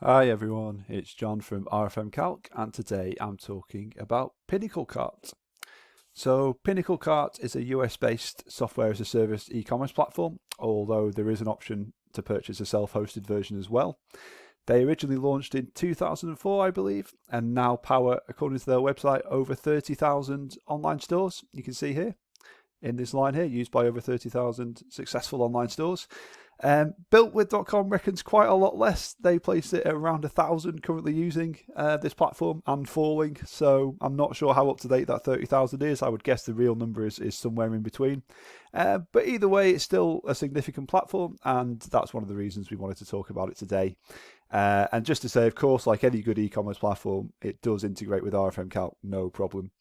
Hi everyone, it's John from RFM Calc, and today I'm talking about PinnacleCart. So PinnacleCart is a US-based software as a service e-commerce platform, although there is an option to purchase a self-hosted version as well. They originally launched in 2004, I believe, and now power, according to their website, over 30,000 online stores. You can see here in this line here, used by over 30,000 successful online stores. Builtwith.com reckons quite a lot less. They place it at around 1,000 currently using this platform and falling. So I'm not sure how up to date that 30,000 is. I would guess the real number is somewhere in between. But either way, it's still a significant platform, and that's one of the reasons we wanted to talk about it today. And just to say, of course, like any good e-commerce platform, it does integrate with RFM Calc, no problem.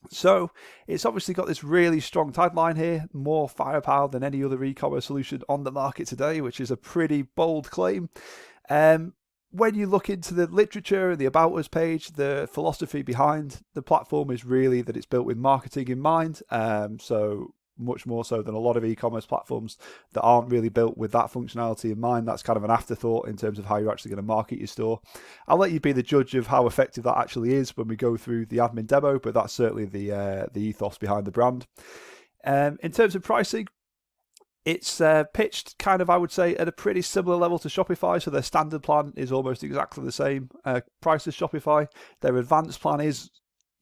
So it's obviously got this really strong tagline here, more firepower than any other e-commerce solution on the market today, which is a pretty bold claim. When you look into the literature and the About Us page, the philosophy behind the platform is really that it's built with marketing in mind. So much more so than a lot of e-commerce platforms that aren't really built with that functionality in mind. That's kind of an afterthought in terms of how you're actually going to market your store. I'll let you be the judge of how effective that actually is when we go through the admin demo, but that's certainly the ethos behind the brand. In terms of pricing, it's pitched kind of, I would say, at a pretty similar level to Shopify. So their standard plan is almost exactly the same price as Shopify. Their advanced plan is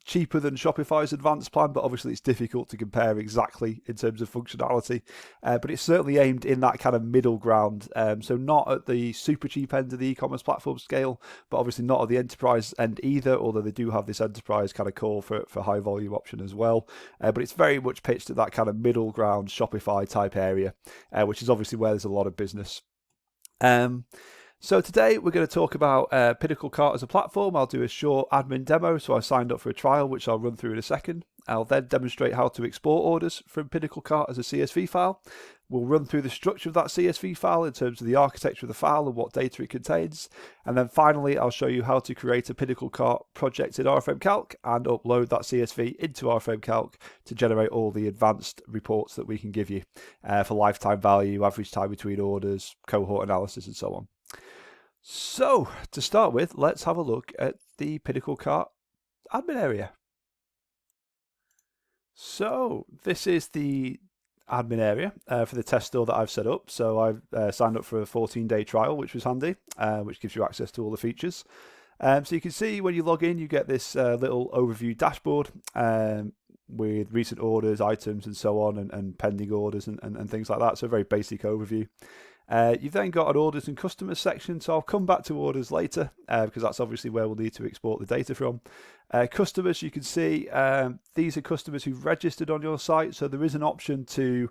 cheaper than Shopify's advanced plan, but obviously it's difficult to compare exactly in terms of functionality. But it's certainly aimed in that kind of middle ground. So not at the super cheap end of the e-commerce platform scale, but obviously not at the enterprise end either, although they do have this enterprise kind of call for high volume option as well. But it's very much pitched at that kind of middle ground Shopify type area, which is obviously where there's a lot of business. So today we're going to talk about PinnacleCart as a platform. I'll do a short admin demo, so I signed up for a trial, which I'll run through in a second. I'll then demonstrate how to export orders from PinnacleCart as a CSV file. We'll run through the structure of that CSV file in terms of the architecture of the file and what data it contains. And then finally, I'll show you how to create a PinnacleCart project in RFM Calc and upload that CSV into RFM Calc to generate all the advanced reports that we can give you for lifetime value, average time between orders, cohort analysis, and so on. So, to start with, let's have a look at the PinnacleCart admin area. So, this is the admin area for the test store that I've set up. So, I've signed up for a 14-day trial, which was handy, which gives you access to all the features. So, you can see when you log in, you get this little overview dashboard with recent orders, items, and so on, and pending orders and things like that. So, a very basic overview. You've then got an orders and customers section, so I'll come back to orders later because that's obviously where we'll need to export the data from. Customers, you can see these are customers who've registered on your site, so there is an option to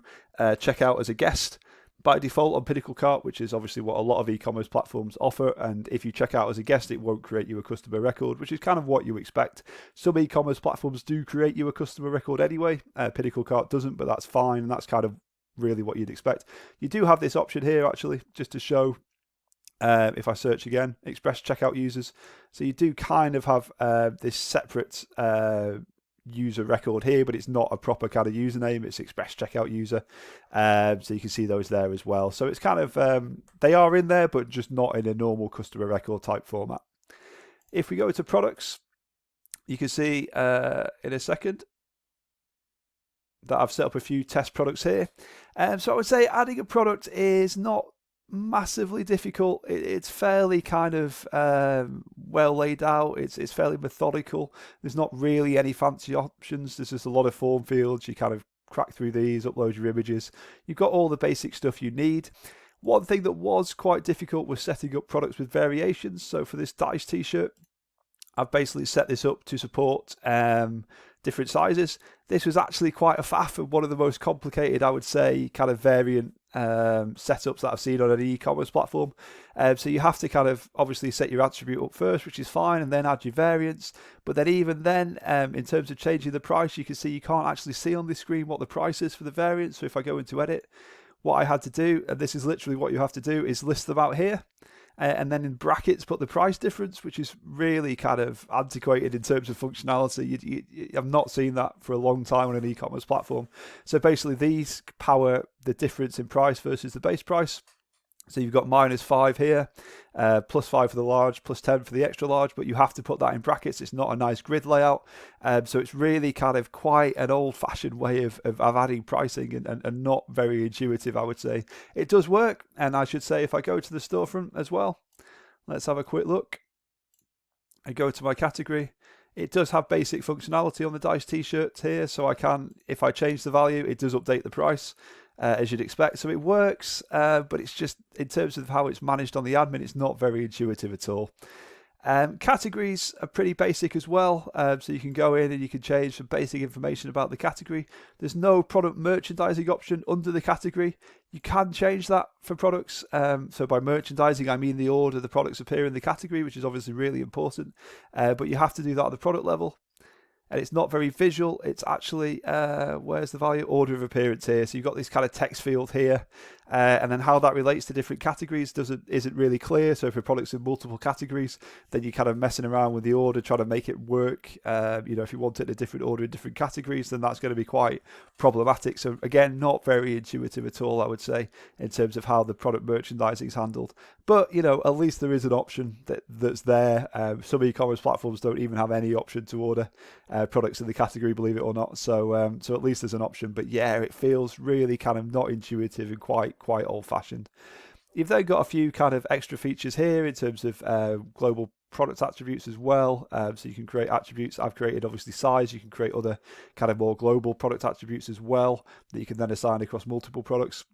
check out as a guest by default on PinnacleCart, which is obviously what a lot of e-commerce platforms offer. And if you check out as a guest, it won't create you a customer record, which is kind of what you expect. Some e-commerce platforms do create you a customer record anyway. PinnacleCart doesn't, but that's fine, and that's kind of really what you'd expect. You do have this option here actually, just to show if I search again, express checkout users. So you do kind of have this separate user record here, but it's not a proper kind of username, it's express checkout user. So you can see those there as well. So it's kind of, they are in there, but just not in a normal customer record type format. If we go to products, you can see in a second that I've set up a few test products here. So I would say adding a product is not massively difficult. It's fairly kind of well laid out. It's fairly methodical. There's not really any fancy options. There's just a lot of form fields. You kind of crack through these, upload your images. You've got all the basic stuff you need. One thing that was quite difficult was setting up products with variations. So for this Dice t-shirt, I've basically set this up to support different sizes. This was actually quite a faff and one of the most complicated, I would say, kind of variant setups that I've seen on an e-commerce platform. So you have to kind of obviously set your attribute up first, which is fine, and then add your variants. But then even then, in terms of changing the price, you can see you can't actually see on this screen what the price is for the variant. So if I go into edit, what I had to do, and this is literally what you have to do, is list them out here. And then in brackets put the price difference, which is really kind of antiquated in terms of functionality. I've not seen that for a long time on an e-commerce platform. So basically these power the difference in price versus the base price. So you've got -5 here, +5 for the large, +10 for the extra large, but you have to put that in brackets. It's not a nice grid layout. So it's really kind of quite an old-fashioned way of adding pricing and not very intuitive, I would say. It does work, and I should say if I go to the storefront as well, let's have a quick look. I go to my category. It does have basic functionality on the Dice t-shirts here, so I can, if I change the value, it does update the price, as you'd expect. So it works, but it's just, in terms of how it's managed on the admin, it's not very intuitive at all. Categories are pretty basic as well, so you can go in and you can change some basic information about the category. There's no product merchandising option under the category. You can change that for products. So by merchandising, I mean the order the products appear in the category, which is obviously really important, but you have to do that at the product level. And it's not very visual. It's actually, where's the value? Order of appearance here. So you've got this kind of text field here, and then how that relates to different categories isn't really clear. So if your product's in multiple categories, then you're kind of messing around with the order, trying to make it work. If you want it in a different order in different categories, then that's going to be quite problematic. So again, not very intuitive at all, I would say, in terms of how the product merchandising is handled. But, at least there is an option that's there. Some e-commerce platforms don't even have any option to order products in the category, believe it or not. So at least there's an option. But yeah, it feels really kind of not intuitive and quite old-fashioned. You've then got a few kind of extra features here in terms of global product attributes as well. So you can create attributes. I've created obviously size. You can create other kind of more global product attributes as well that you can then assign across multiple products.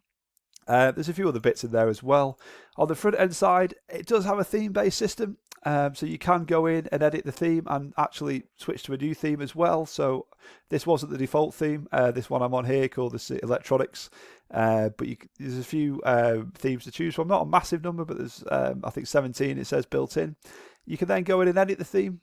There's a few other bits in there as well. On the front end side, it does have a theme-based system. So you can go in and edit the theme and actually switch to a new theme as well. So this wasn't the default theme. This one I'm on here called the Electronics. But there's a few themes to choose from. Not a massive number, but there's I think 17 it says built in. You can then go in and edit the theme.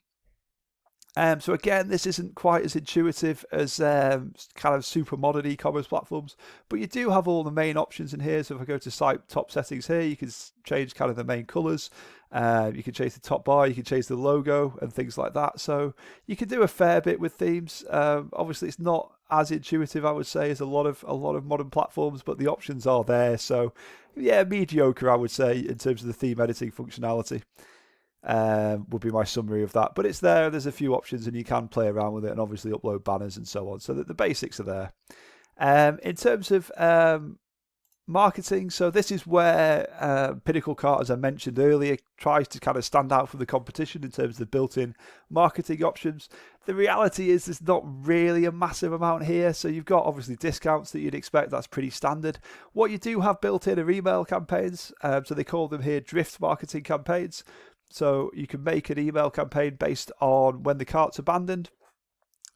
So again, this isn't quite as intuitive as kind of super modern e-commerce platforms, but you do have all the main options in here. So if I go to site top settings here, you can change kind of the main colors. You can change the top bar, you can change the logo and things like that. So you can do a fair bit with themes. Obviously, it's not as intuitive, I would say, as a lot of modern platforms, but the options are there. So yeah, mediocre, I would say, in terms of the theme editing functionality. Would be my summary of that, but it's there. There's a few options and you can play around with it and obviously upload banners and so on, so that the basics are there. In terms of marketing, so this is where PinnacleCart, as I mentioned earlier, tries to kind of stand out from the competition in terms of the built-in marketing options. The reality is there's not really a massive amount here. So you've got obviously discounts that you'd expect. That's pretty standard. What you do have built in are email campaigns. So they call them here drift marketing campaigns. So you can make an email campaign based on when the cart's abandoned.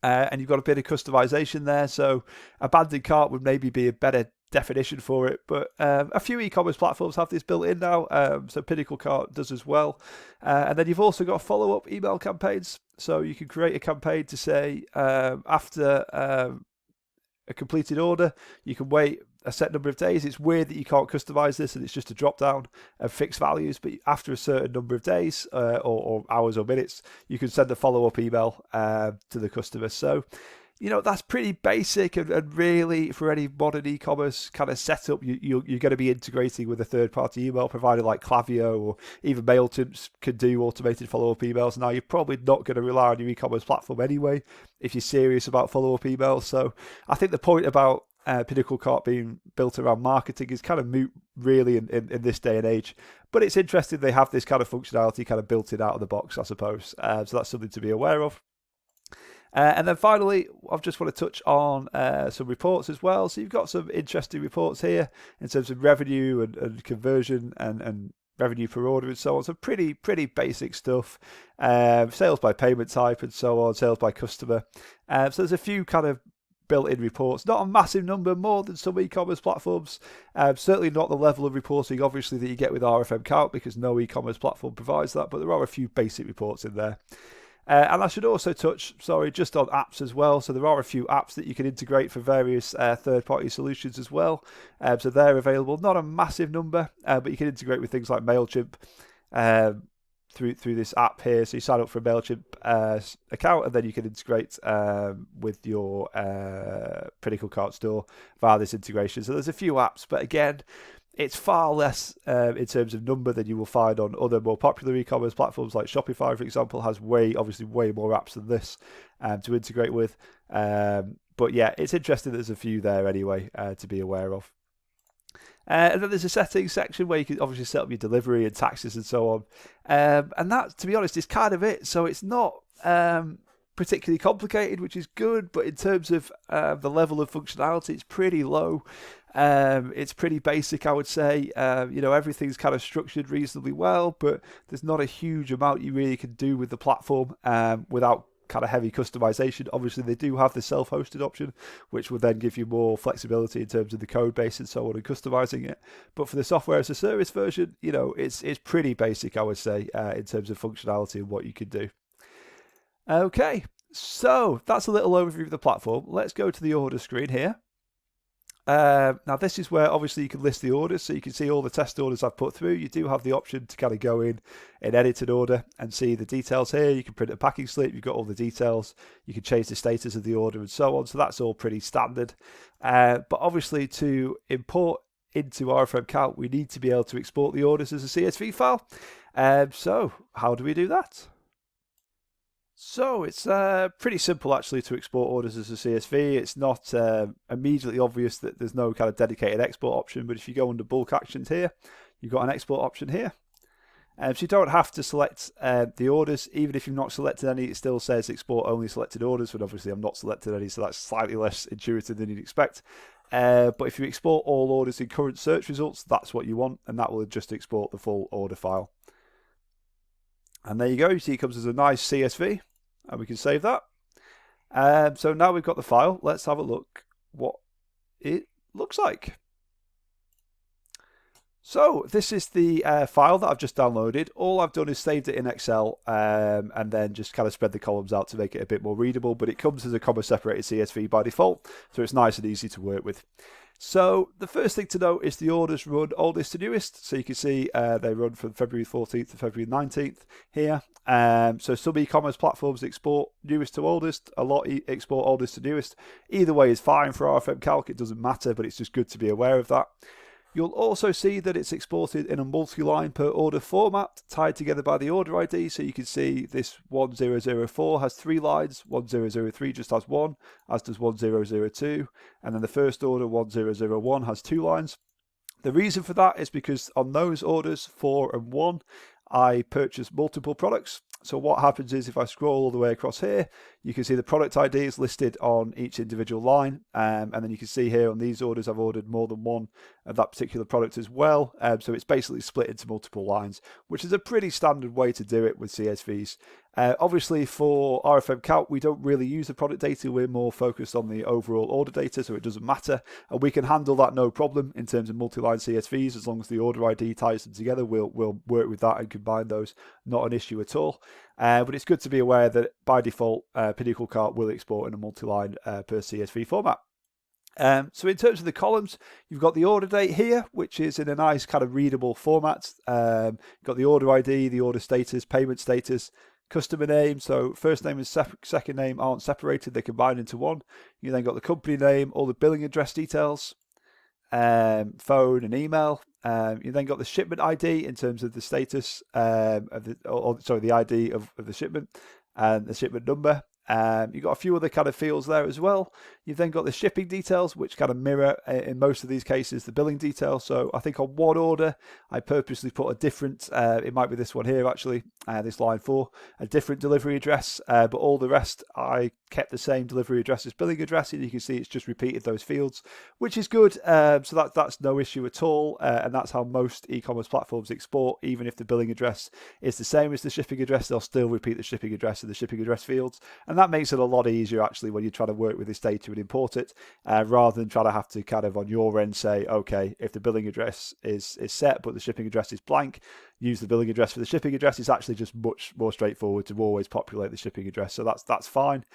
And you've got a bit of customization there. So abandoned cart would maybe be a better definition for it. But a few e-commerce platforms have this built in now. So PinnacleCart does as well. And then you've also got follow-up email campaigns. So you can create a campaign to say after a completed order, you can wait a set number of days. It's weird that you can't customize this and it's just a drop down of fixed values, but after a certain number of days or hours or minutes, you can send a follow-up email to the customer. So that's pretty basic, and really for any modern e-commerce kind of setup, you're going to be integrating with a third-party email provider like Klaviyo, or even MailChimp can do automated follow-up emails. Now, you're probably not going to rely on your e-commerce platform anyway if you're serious about follow-up emails. So I think the point about PinnacleCart being built around marketing is kind of moot really in this day and age, but it's interesting they have this kind of functionality kind of built in out of the box, I suppose. So that's something to be aware of. And then finally, I just want to touch on some reports as well. So you've got some interesting reports here in terms of revenue and conversion and revenue per order and so on. So pretty basic stuff. Sales by payment type and so on, sales by customer. So there's a few kind of built-in reports, not a massive number, more than some e-commerce platforms. Certainly not the level of reporting, obviously, that you get with RFM Calc, because no e-commerce platform provides that, but there are a few basic reports in there. And I should also touch, just on apps as well. So there are a few apps that you can integrate for various third-party solutions as well. So they're available, not a massive number, but you can integrate with things like MailChimp through this app here. So you sign up for a MailChimp account, and then you can integrate with your PinnacleCart store via this integration. So there's a few apps, but again, It's far less in terms of number than you will find on other more popular e-commerce platforms like Shopify, for example, has obviously way more apps than this to integrate with. But yeah, it's interesting there's a few there anyway to be aware of. And then there's a settings section where you can obviously set up your delivery and taxes and so on. And that, to be honest, is kind of it. So it's not particularly complicated, which is good, but in terms of the level of functionality, it's pretty low. It's pretty basic, I would say. Everything's kind of structured reasonably well, but there's not a huge amount you really can do with the platform without kind of heavy customization. Obviously, they do have the self-hosted option, which would then give you more flexibility in terms of the code base and so on and customizing it. But for the software as a service version, it's pretty basic, I would say, in terms of functionality and what you can do. Okay, so that's a little overview of the platform. Let's go to the order screen here. Now this is where obviously you can list the orders, so you can see all the test orders I've put through. You do have the option to kind of go in and edit an order and see the details here. You can print a packing slip, you've got all the details, you can change the status of the order and so on, so that's all pretty standard. But obviously to import into RFM Calc, we need to be able to export the orders as a CSV file. So how do we do that? So it's pretty simple actually to export orders as a CSV. It's not immediately obvious that there's no kind of dedicated export option, but if you go under bulk actions here, you've got an export option here. So you don't have to select the orders. Even if you've not selected any, it still says export only selected orders, but obviously I'm not selected any, so that's slightly less intuitive than you'd expect. But if you export all orders in current search results, that's what you want, and that will just export the full order file. And there you go, you see it comes as a nice CSV, and we can save that. So now we've got the file, let's have a look what it looks like. So this is the file that I've just downloaded. All I've done is saved it in Excel and then just kind of spread the columns out to make it a bit more readable, but it comes as a comma separated CSV by default, so it's nice and easy to work with. So the first thing to note is the orders run oldest to newest. So you can see they run from February 14th to February 19th here. So some e-commerce platforms export newest to oldest, a lot export oldest to newest. Either way is fine for RFM Calc, it doesn't matter, but it's just good to be aware of that. You'll also see that it's exported in a multi-line per order format tied together by the order ID. So you can see this 1004 has 3 lines, 1003 just has 1, as does 1002. And then the first order 1001 has 2 lines. The reason for that is because on those orders 4 and 1, I purchased multiple products. So what happens is if I scroll all the way across here, you can see the product ID is listed on each individual line. And then you can see here on these orders, I've ordered more than one of that particular product as well. So it's basically split into multiple lines, which is a pretty standard way to do it with CSVs. Obviously for RFM Calc, we don't really use the product data. We're more focused on the overall order data, so it doesn't matter. And we can handle that no problem in terms of multi-line CSVs. As long as the order ID ties them together, we'll work with that and combine those. Not an issue at all. But it's good to be aware that by default, PinnacleCart will export in a multi-line per CSV format. So in terms of the columns, you've got the order date here, which is in a nice kind of readable format. You've got the order ID, the order status, payment status, customer name. So first name and second name aren't separated, they're combined into one. You then got the company name, all the billing address details, phone and email. You then got the shipment ID in terms of the status of the ID of the shipment and the shipment number. You've got a few other kind of fields there as well. You've then got the shipping details, which kind of mirror in most of these cases the billing details. So I think on one order I purposely put a different, it might be this one here actually, this line 4, a different delivery address, but all the rest I kept the same delivery address as billing address, and you can see it's just repeated those fields, which is good. So that's no issue at all, and that's how most e-commerce platforms export. Even if the billing address is the same as the shipping address, they'll still repeat the shipping address in the shipping address fields, and that makes it a lot easier actually when you're trying to work with this data and import it, rather than trying to have to kind of on your end say, okay, if the billing address is set but the shipping address is blank, use the billing address for the shipping address. It's actually just much more straightforward to always populate the shipping address, so that's fine.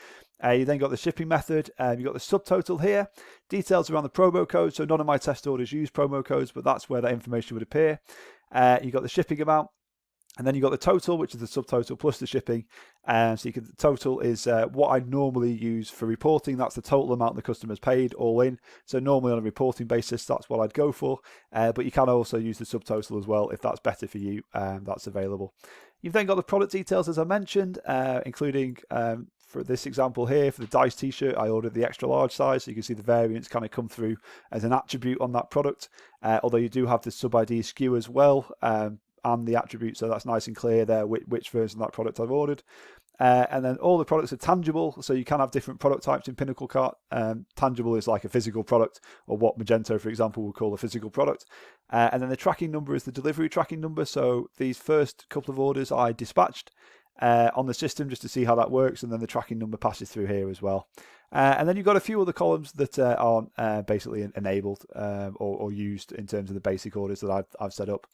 You then got the shipping method, you've got the subtotal here, details around the promo code. So none of my test orders use promo codes, but that's where that information would appear. You've got the shipping amount, And then you've got the total, which is the subtotal plus the shipping. So the total is what I normally use for reporting. That's the total amount the customer's paid all in. So normally on a reporting basis, that's what I'd go for. But you can also use the subtotal as well if that's better for you. That's available. You've then got the product details, as I mentioned, including for this example here, for the Dice t-shirt, I ordered the extra large size, so you can see the variants kind of come through as an attribute on that product. Although you do have the sub-ID SKU as well, and the attribute, so that's nice and clear there which version of that product I've ordered. And then all the products are tangible, so you can have different product types in PinnacleCart. Tangible is like a physical product, or what Magento, for example, would call a physical product. And then the tracking number is the delivery tracking number, so these first couple of orders I dispatched on the system just to see how that works, and then the tracking number passes through here as well. And then you've got a few other columns that aren't basically enabled or used in terms of the basic orders that I've set up.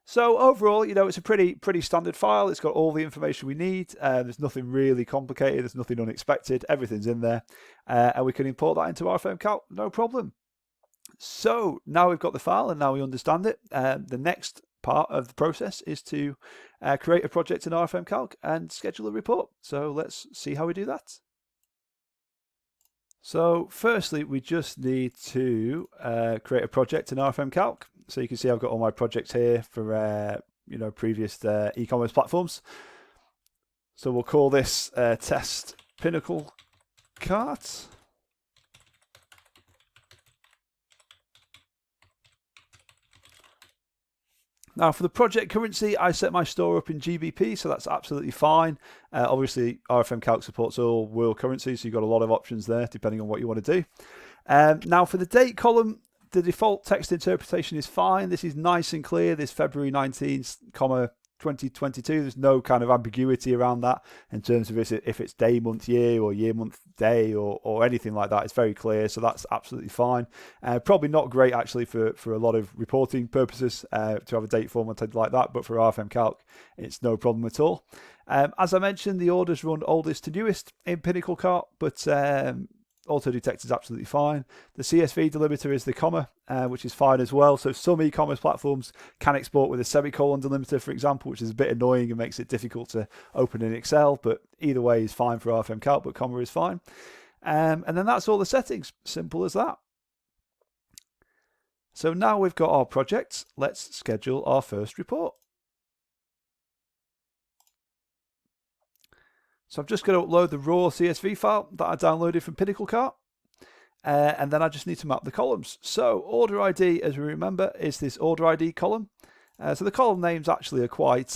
So overall, it's a pretty standard file. It's got all the information we need. There's nothing really complicated. There's nothing unexpected. Everything's in there. And we can import that into RFM Calc, no problem. So now we've got the file and now we understand it. The next part of the process is to create a project in RFM Calc and schedule a report. So let's see how we do that. So firstly, we just need to create a project in RFM Calc. So you can see I've got all my projects here for previous e-commerce platforms. So we'll call this test PinnacleCart. Now for the project currency, I set my store up in GBP, so that's absolutely fine. Obviously, RFM Calc supports all world currencies, so you've got a lot of options there, depending on what you want to do. Now for the date column, the default text interpretation is fine. This is nice and clear, this February 19th, 2022. There's no kind of ambiguity around that in terms of if it's day, month, year, or year, month, day, or anything like that. It's very clear, so that's absolutely fine. Probably not great actually for a lot of reporting purposes to have a date formatted like that, but for RFM Calc, it's no problem at all. As I mentioned, the orders run oldest to newest in PinnacleCart, but auto detect is absolutely fine. The CSV delimiter is the comma, which is fine as well. So some e-commerce platforms can export with a semicolon delimiter, for example, which is a bit annoying and makes it difficult to open in Excel, but either way is fine for RFM Calc, but comma is fine. And then that's all the settings, simple as that. So now we've got our projects, let's schedule our first report. So I'm just going to upload the raw CSV file that I downloaded from PinnacleCart. And then I just need to map the columns. So order ID, as we remember, is this order ID column. So the column names actually are quite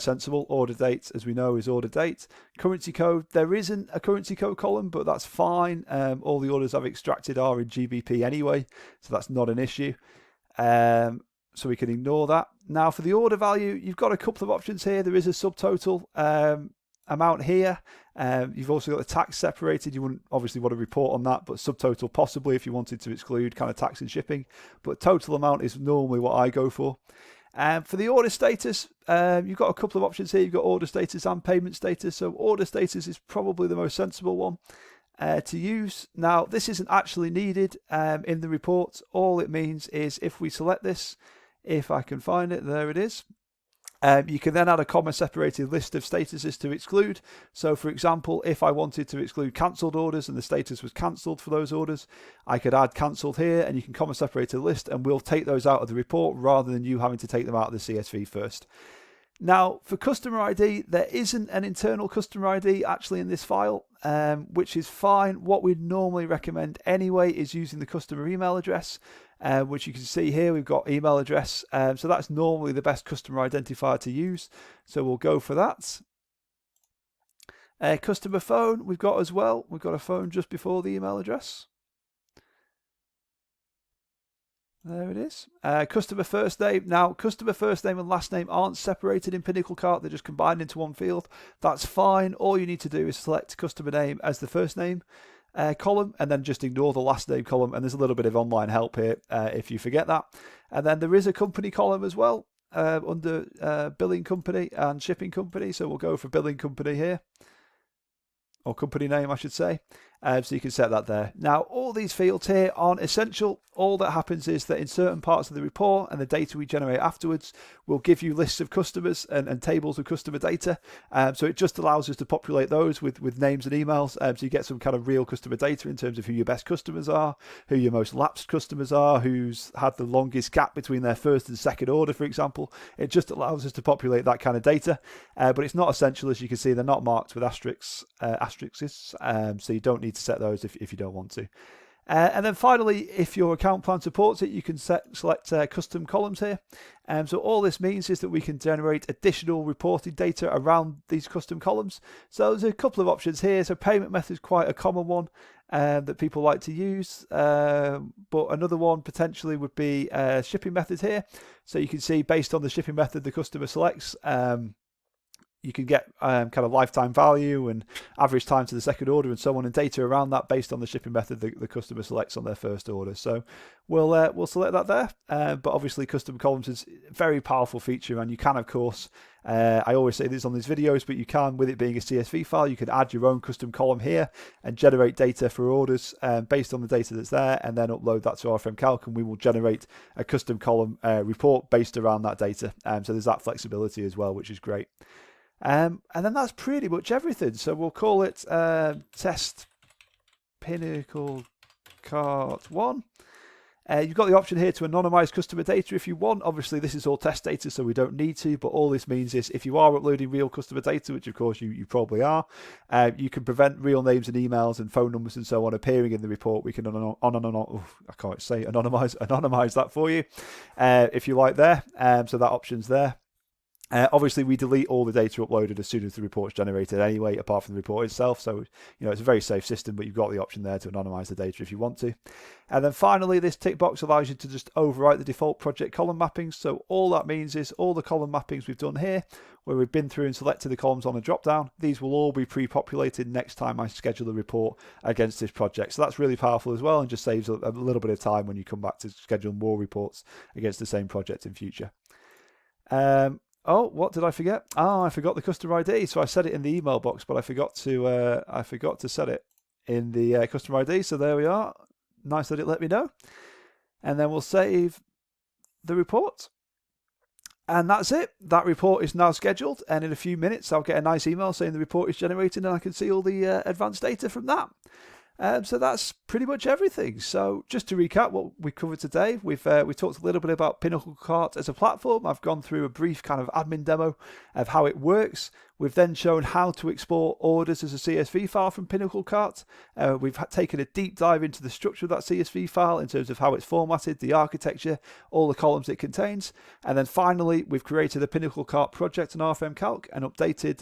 sensible. Order date, as we know, is order date. Currency code, there isn't a currency code column, but that's fine. All the orders I've extracted are in GBP anyway, so that's not an issue. So we can ignore that. Now for the order value, you've got a couple of options here. There is a subtotal amount here. You've also got the tax separated. You wouldn't obviously want to report on that, but subtotal possibly if you wanted to exclude kind of tax and shipping. But total amount is normally what I go for. For the order status, you've got a couple of options here. You've got order status and payment status. So order status is probably the most sensible one to use. Now, this isn't actually needed in the report. All it means is if we select this, if I can find it, there it is. You can then add a comma-separated list of statuses to exclude. So, for example, if I wanted to exclude cancelled orders and the status was cancelled for those orders, I could add cancelled here, and you can comma-separate a list, and we'll take those out of the report rather than you having to take them out of the CSV first. Now, for customer ID, there isn't an internal customer ID actually in this file, which is fine. What we'd normally recommend anyway is using the customer email address, which you can see here. We've got email address, so that's normally the best customer identifier to use. So we'll go for that. Customer phone we've got as well. We've got a phone just before the email address. There it is. Customer first name. Now, customer first name and last name aren't separated in PinnacleCart. They're just combined into one field. That's fine. All you need to do is select customer name as the first name column, and then just ignore the last name column. And there's a little bit of online help here if you forget that. And then there is a company column as well under billing company and shipping company. So we'll go for billing company here, or company name, I should say. So you can set that there. Now, all these fields here aren't essential. All that happens is that in certain parts of the report and the data we generate afterwards, we'll give you lists of customers and tables of customer data. So it just allows us to populate those with names and emails. So you get some kind of real customer data in terms of who your best customers are, who your most lapsed customers are, who's had the longest gap between their first and second order, for example. It just allows us to populate that kind of data. But it's not essential. As you can see, they're not marked with asterisks. So you don't need to set those if you don't want to. And then finally, if your account plan supports it, you can select custom columns here. So all this means is that we can generate additional reporting data around these custom columns. So there's a couple of options here. So payment method is quite a common one that people like to use. But another one potentially would be shipping method here. So you can see based on the shipping method the customer selects, you can get kind of lifetime value and average time to the second order and so on, and data around that based on the shipping method the customer selects on their first order. So we'll select that there. But obviously custom columns is a very powerful feature, and you can, of course, I always say this on these videos, but you can, with it being a CSV file, you can add your own custom column here and generate data for orders based on the data that's there, and then upload that to RFM Calc, and we will generate a custom column report based around that data. So there's that flexibility as well, which is great. And then that's pretty much everything. So we'll call it test PinnacleCart 1. You've got the option here to anonymize customer data if you want. Obviously, this is all test data, so we don't need to. But all this means is if you are uploading real customer data, which of course you probably are, you can prevent real names and emails and phone numbers and so on appearing in the report. We can anonymize that for you if you like there. So that option's there. Obviously, we delete all the data uploaded as soon as the report's generated anyway, apart from the report itself. So, it's a very safe system, but you've got the option there to anonymize the data if you want to. And then finally, this tick box allows you to just overwrite the default project column mappings. So all that means is all the column mappings we've done here, where we've been through and selected the columns on a drop-down, these will all be pre-populated next time I schedule a report against this project. So that's really powerful as well, and just saves a little bit of time when you come back to schedule more reports against the same project in future. Oh, what did I forget? I forgot the customer ID. So I set it in the email box, but I forgot to set it in the customer ID. So there we are. Nice that it let me know. And then we'll save the report. And that's it. That report is now scheduled. And in a few minutes, I'll get a nice email saying the report is generated, and I can see all the advanced data from that. So that's pretty much everything. So just to recap what we covered today, we talked a little bit about PinnacleCart as a platform. I've gone through a brief kind of admin demo of how it works. We've then shown how to export orders as a CSV file from PinnacleCart. We've taken a deep dive into the structure of that CSV file in terms of how it's formatted, the architecture, all the columns it contains. And then finally, we've created a PinnacleCart project in RFM Calc and updated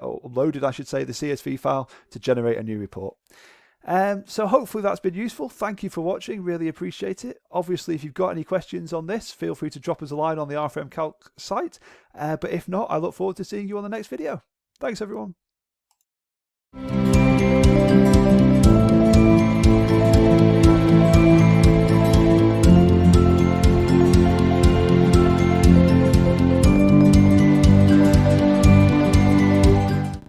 or loaded, I should say, the CSV file to generate a new report. So hopefully that's been useful. Thank you for watching, really appreciate it. Obviously, if you've got any questions on this, feel free to drop us a line on the RFM Calc site. But if not, I look forward to seeing you on the next video. Thanks everyone.